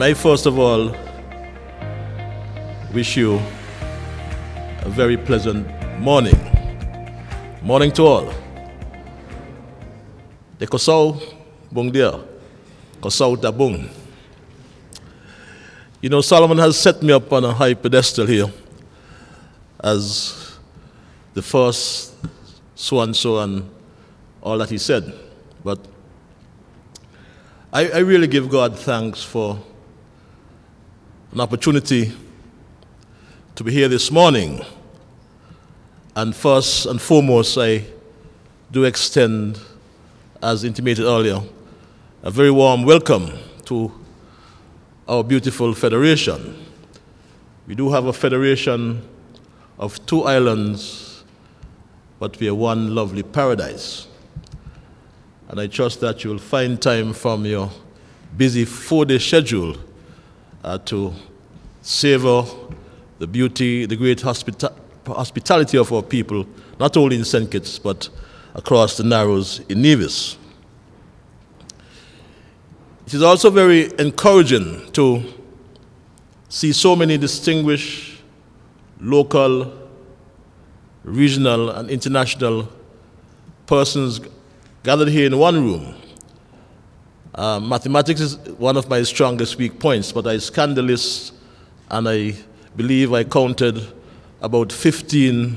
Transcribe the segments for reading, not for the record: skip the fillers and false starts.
May I first of all wish you a very pleasant morning. Morning to all. De kosau bung dia, kosau tabung. You know, Solomon has set me up on a high pedestal here as the first so-and-so and all that he said. But I really give God thanks for an opportunity to be here this morning. And first and foremost, I do extend, as intimated earlier, a very warm welcome to our beautiful federation. We do have a federation of 2 islands, but we are one lovely paradise. And I trust that you will find time from your busy 4-day schedule to savor the beauty, the great hospitality of our people, not only in St. Kitts, but across the Narrows in Nevis. It is also very encouraging to see so many distinguished local, regional, and international persons gathered here in one room. Mathematics is one of my strongest weak points, but I scanned the list and I believe I counted about 15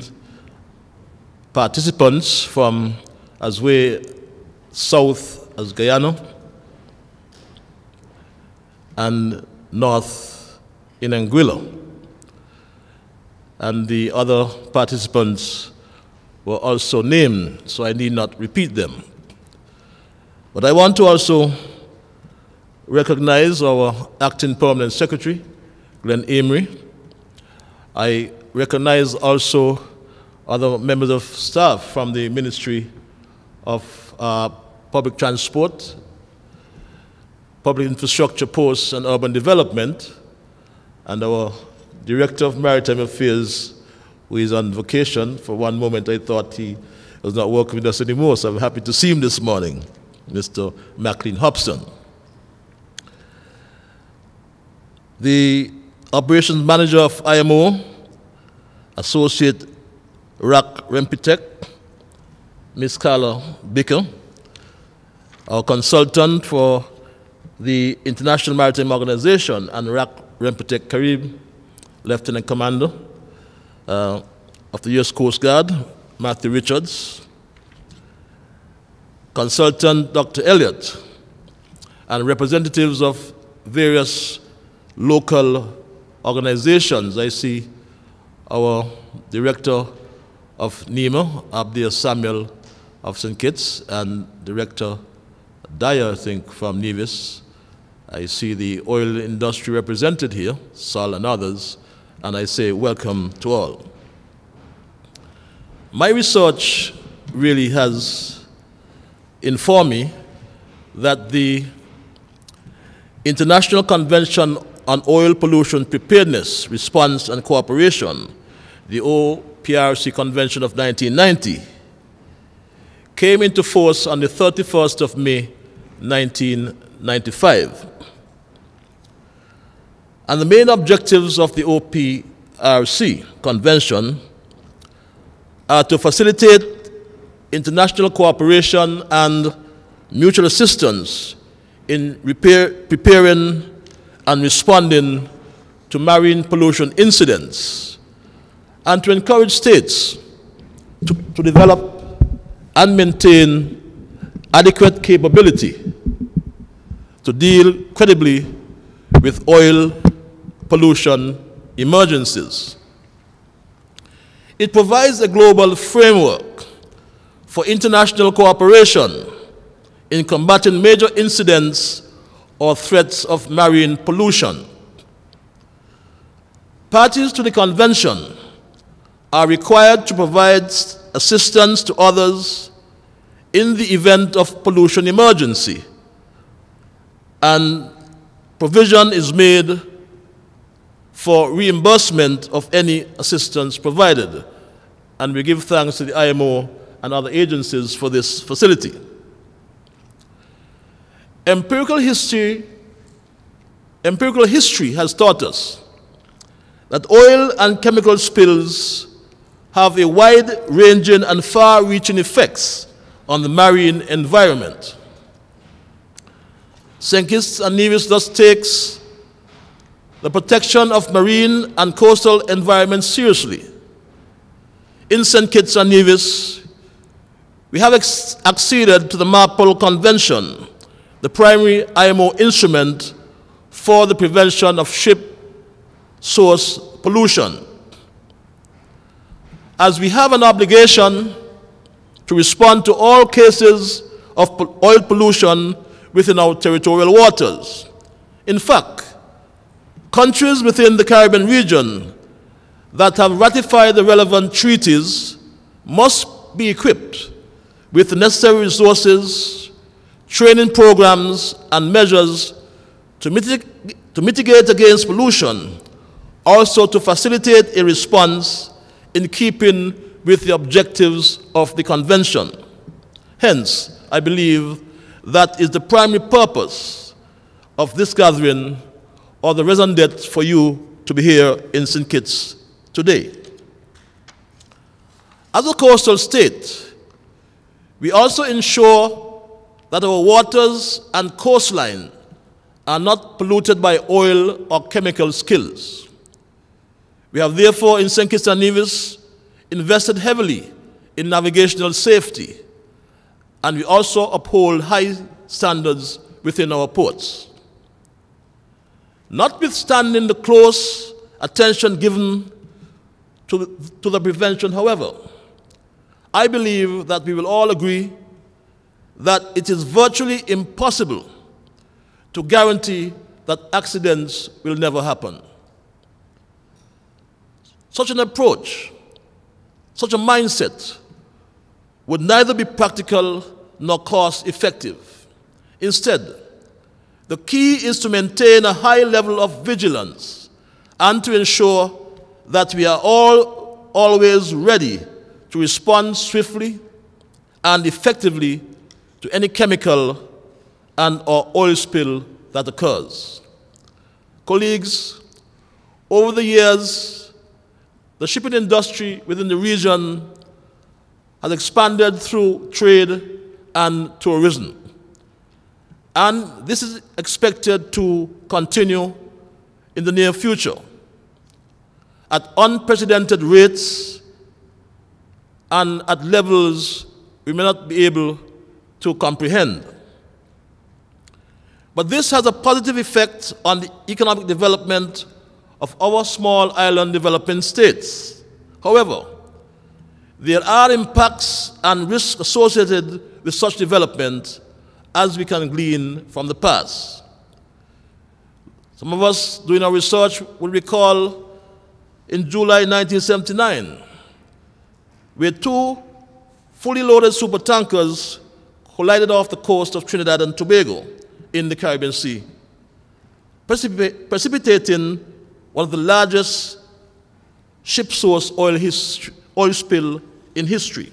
participants from as way south as Guyana and north in Anguilla. And the other participants were also named, so I need not repeat them. But I want to also recognize our acting permanent secretary, Glenn Amory. I recognize also other members of staff from the Ministry of Public Transport, Public Infrastructure, Posts, and Urban Development, and our Director of Maritime Affairs, who is on vacation. For one moment, I thought he was not working with us anymore, so I'm happy to see him this morning, Mr. McLean Hobson. The Operations Manager of IMO, Associate RAC Rempitek, Ms. Carla Bicker, our consultant for the International Maritime Organization and RAC Rempitek Carib, Lieutenant Commander of the U.S. Coast Guard, Matthew Richards, Consultant Dr. Elliott, and representatives of various local organizations. I see our Director of NEMA, Abdir Samuel of St. Kitts, and Director Dyer, I think, from Nevis. I see the oil industry represented here, Sol and others, and I say welcome to all. My research really has informed me that the International Convention on Oil Pollution Preparedness, Response and Cooperation, the OPRC Convention of 1990, came into force on the 31st of May, 1995. And the main objectives of the OPRC Convention are to facilitate international cooperation and mutual assistance in preparing and responding to marine pollution incidents, and to encourage states to develop and maintain adequate capability to deal credibly with oil pollution emergencies. It provides a global framework for international cooperation in combating major incidents or threats of marine pollution. Parties to the convention are required to provide assistance to others in the event of pollution emergency, and provision is made for reimbursement of any assistance provided. And we give thanks to the IMO and other agencies for this facility. Empirical history Empirical history has taught us that oil and chemical spills have a wide-ranging and far-reaching effects on the marine environment. St. Kitts and Nevis thus takes the protection of marine and coastal environments seriously. In St. Kitts and Nevis, we have acceded to the MARPOL Convention, the primary IMO instrument for the prevention of ship source pollution. As we have an obligation to respond to all cases of oil pollution within our territorial waters. In fact, countries within the Caribbean region that have ratified the relevant treaties must be equipped with the necessary resources, training programs, and measures to mitigate against pollution, also to facilitate a response in keeping with the objectives of the Convention. Hence, I believe that is the primary purpose of this gathering, or the reason that for you to be here in St. Kitts today. As a coastal state, we also ensure that our waters and coastline are not polluted by oil or chemical spills. We have therefore in St. Kitts and Nevis invested heavily in navigational safety, and we also uphold high standards within our ports. Notwithstanding the close attention given to the prevention, however, I believe that we will all agree that it is virtually impossible to guarantee that accidents will never happen. Such an approach, such a mindset, would neither be practical nor cost-effective. Instead, the key is to maintain a high level of vigilance and to ensure that we are all always ready to respond swiftly and effectively to any chemical and or oil spill that occurs. Colleagues, over the years, the shipping industry within the region has expanded through trade and tourism. And this is expected to continue in the near future at unprecedented rates and at levels we may not be able to comprehend. But this has a positive effect on the economic development of our small island developing states. However, there are impacts and risks associated with such development, as we can glean from the past. Some of us doing our research will recall in July 1979, where two fully loaded supertankers collided off the coast of Trinidad and Tobago in the Caribbean Sea, precipitating one of the largest ship source oil spill in history.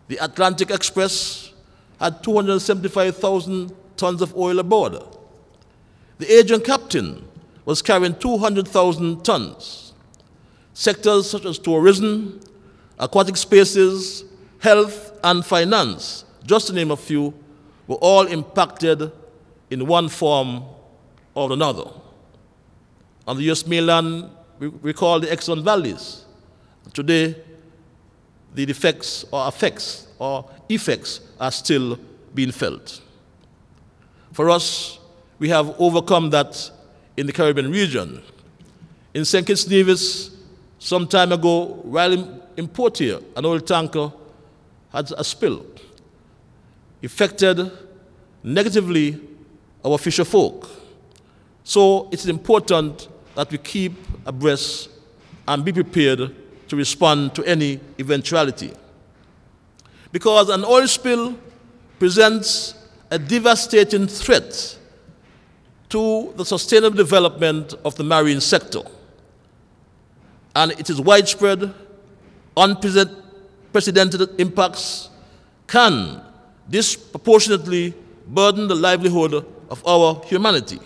The Atlantic Express had 275,000 tons of oil aboard. The agent captain was carrying 200,000 tons. Sectors such as tourism, aquatic spaces, health, and finance, just to name a few, were all impacted in one form or another. On the U.S. mainland, we recall the Exxon valleys. Today, the effects are still being felt. For us, we have overcome that in the Caribbean region. In St. Kitts Nevis, some time ago, while in port here, an oil tanker had a spill, affected negatively our fisher folk. So it's important that we keep abreast and be prepared to respond to any eventuality. Because an oil spill presents a devastating threat to the sustainable development of the marine sector. And it is widespread, unprecedented impacts can disproportionately burden the livelihood of our humanity.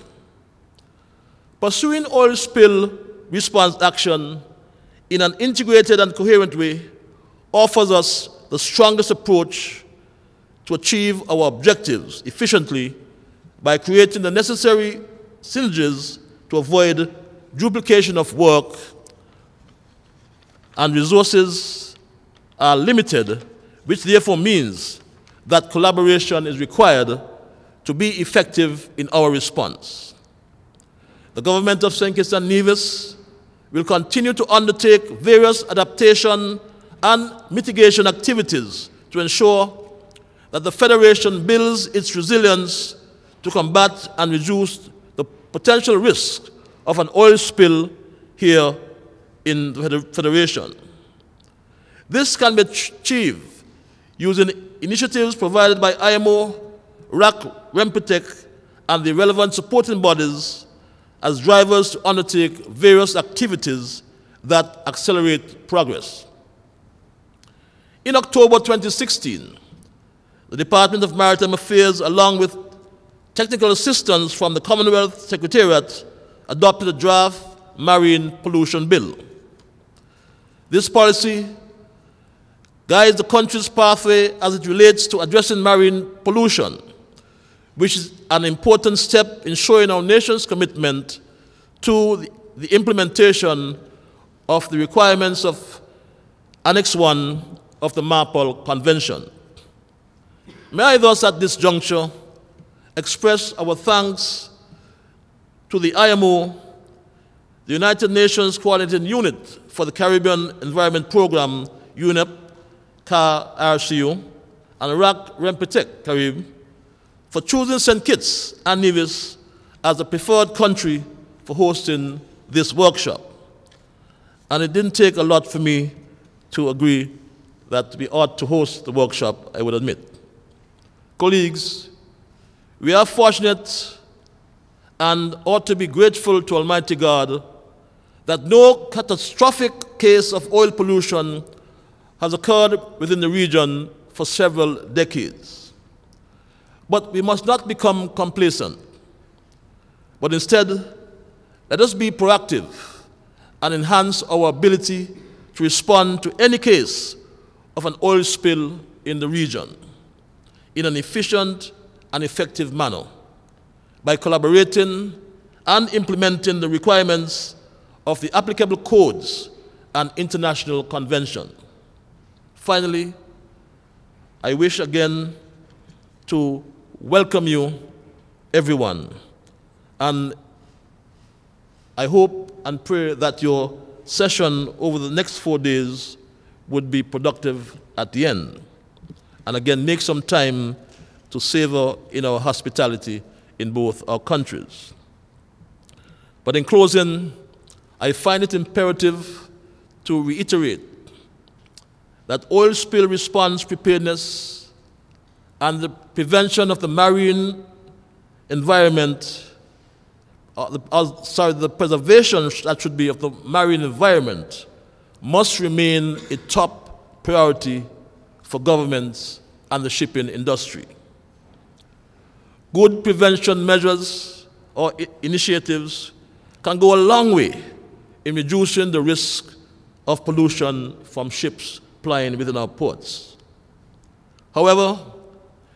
Pursuing oil spill response action in an integrated and coherent way offers us the strongest approach to achieve our objectives efficiently by creating the necessary synergies to avoid duplication of work, and resources are limited, which therefore means that collaboration is required to be effective in our response. The government of St. Kitts and Nevis will continue to undertake various adaptation and mitigation activities to ensure that the Federation builds its resilience to combat and reduce the potential risk of an oil spill here in the Federation. This can be achieved using initiatives provided by IMO, RAC, REMPTEC, and the relevant supporting bodies as drivers to undertake various activities that accelerate progress. In October 2016, the Department of Maritime Affairs, along with technical assistance from the Commonwealth Secretariat, adopted a draft marine pollution bill. This policy guides the country's pathway as it relates to addressing marine pollution, which is an important step in showing our nation's commitment to the implementation of the requirements of Annex 1 of the MARPOL Convention. May I thus at this juncture express our thanks to the IMO, the United Nations Coordinating Unit for the Caribbean Environment Program, UNEP, CAR-RCU, and RAC REMPTEC, Carib, for choosing St. Kitts and Nevis as the preferred country for hosting this workshop. And it didn't take a lot for me to agree that we ought to host the workshop, I would admit. Colleagues, we are fortunate and ought to be grateful to Almighty God that no catastrophic case of oil pollution has occurred within the region for several decades. But we must not become complacent, but instead, let us be proactive and enhance our ability to respond to any case of an oil spill in the region in an efficient and effective manner by collaborating and implementing the requirements of the applicable codes and international conventions. Finally, I wish again to welcome you, everyone, and I hope and pray that your session over the next 4 days would be productive at the end. And again, make some time to savor in our hospitality in both our countries. But in closing, I find it imperative to reiterate that oil spill response preparedness and the prevention of the marine environment, the preservation that should be of the marine environment must remain a top priority for governments and the shipping industry. Good prevention measures or initiatives can go a long way in reducing the risk of pollution from ships plying within our ports. However,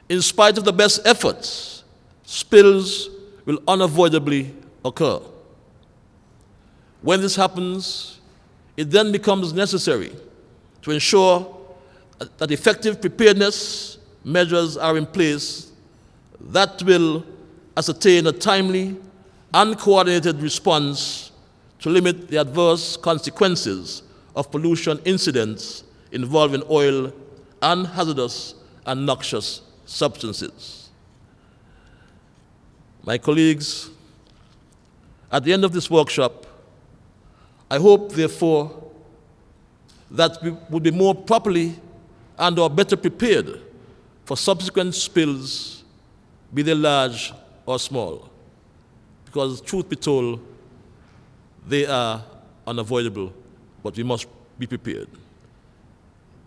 in spite of the best efforts, spills will unavoidably occur. When this happens, it then becomes necessary to ensure that effective preparedness measures are in place that will ascertain a timely and coordinated response to limit the adverse consequences of pollution incidents involving oil and hazardous and noxious substances. My colleagues, at the end of this workshop, I hope, therefore, that we would be more properly and or better prepared for subsequent spills, be they large or small. Because truth be told, they are unavoidable, but we must be prepared.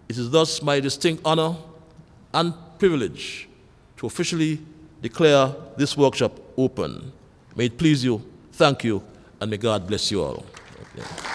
It is thus my distinct honor and privilege to officially declare this workshop open. May it please you, thank you, and may God bless you all. Okay.